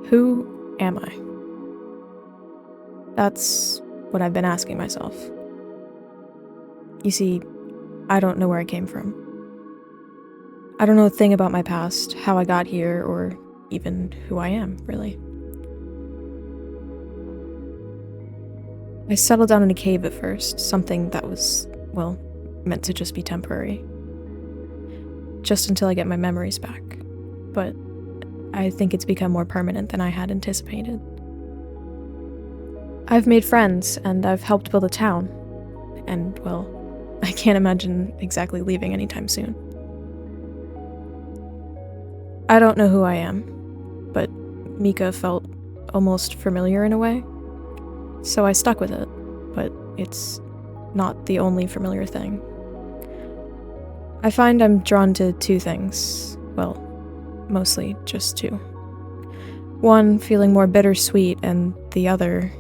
Who am I? That's what I've been asking myself. You see, I don't know where I came from. I don't know a thing about my past, how I got here, or even who I am, really. I settled down in a cave at first, something that was, well, meant to just be temporary. Just until I get my memories back. But I think it's become more permanent than I had anticipated. I've made friends, and I've helped build a town. And, well, I can't imagine exactly leaving anytime soon. I don't know who I am, but Mika felt almost familiar in a way. So I stuck with it, but it's not the only familiar thing. I find I'm drawn to two things. Well, mostly just two. One feeling more bittersweet, and the other...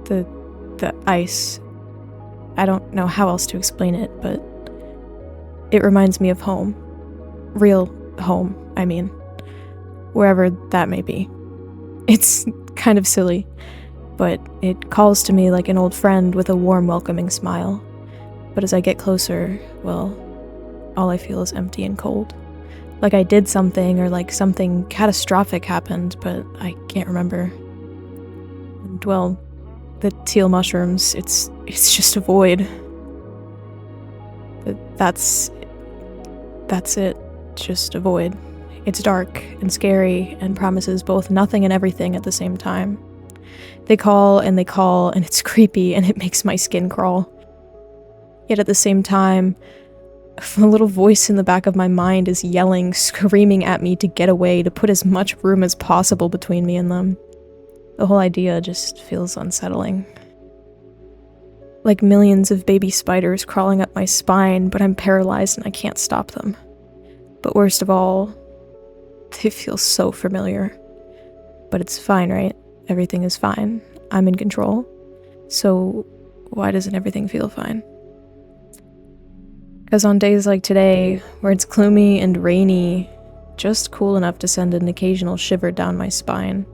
the ice. I don't know how else to explain it, but it reminds me of home. Real home, I mean. Wherever that may be. It's kind of silly, but it calls to me like an old friend with a warm, welcoming smile. But as I get closer, well, all I feel is empty and cold. Like I did something, or like something catastrophic happened, but I can't remember. And well, the teal mushrooms, it's just a void. That's it, just a void. It's dark and scary and promises both nothing and everything at the same time. They call, and it's creepy, and it makes my skin crawl. Yet at the same time, a little voice in the back of my mind is yelling, screaming at me to get away, to put as much room as possible between me and them. The whole idea just feels unsettling. Like millions of baby spiders crawling up my spine, but I'm paralyzed and I can't stop them. But worst of all, they feel so familiar. But it's fine, right? Everything is fine. I'm in control. So why doesn't everything feel fine? Because on days like today, where it's gloomy and rainy, just cool enough to send an occasional shiver down my spine,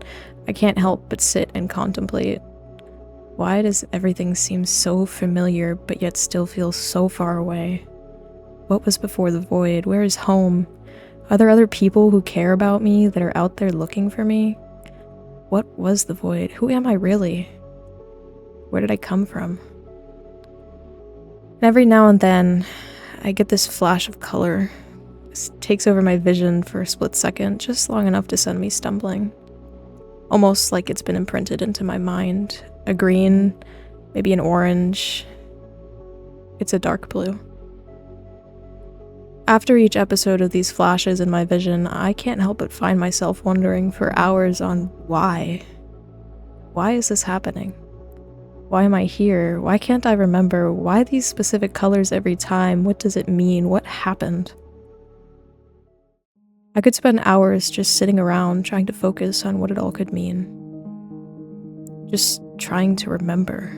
I can't help but sit and contemplate. Why does everything seem so familiar, but yet still feel so far away? What was before the void? Where is home? Are there other people who care about me, that are out there looking for me? What was the void? Who am I really? Where did I come from? And every now and then, I get this flash of color. This takes over my vision for a split second, just long enough to send me stumbling. Almost like it's been imprinted into my mind. A green, maybe an orange. It's a dark blue. After each episode of these flashes in my vision, I can't help but find myself wondering for hours on why. Why is this happening? Why am I here? Why can't I remember? Why these specific colors every time? What does it mean? What happened? I could spend hours just sitting around trying to focus on what it all could mean. Just trying to remember.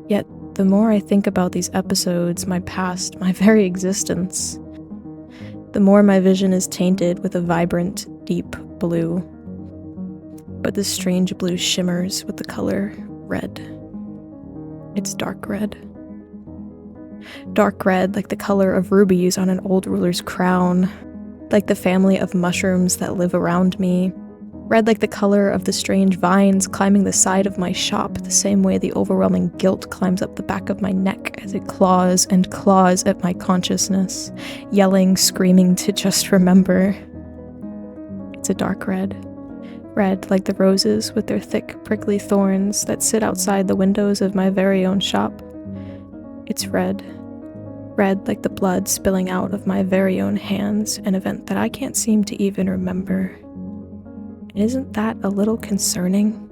Yet, the more I think about these episodes, my past, my very existence, the more my vision is tainted with a vibrant, deep blue. But this strange blue shimmers with the color red. It's dark red. Dark red, like the color of rubies on an old ruler's crown, like the family of mushrooms that live around me. Red like the color of the strange vines climbing the side of my shop, the same way the overwhelming guilt climbs up the back of my neck as it claws and claws at my consciousness, yelling, screaming to just remember. It's a dark red. Red like the roses with their thick, prickly thorns that sit outside the windows of my very own shop. It's red. Red like the blood spilling out of my very own hands, an event that I can't seem to even remember. Isn't that a little concerning?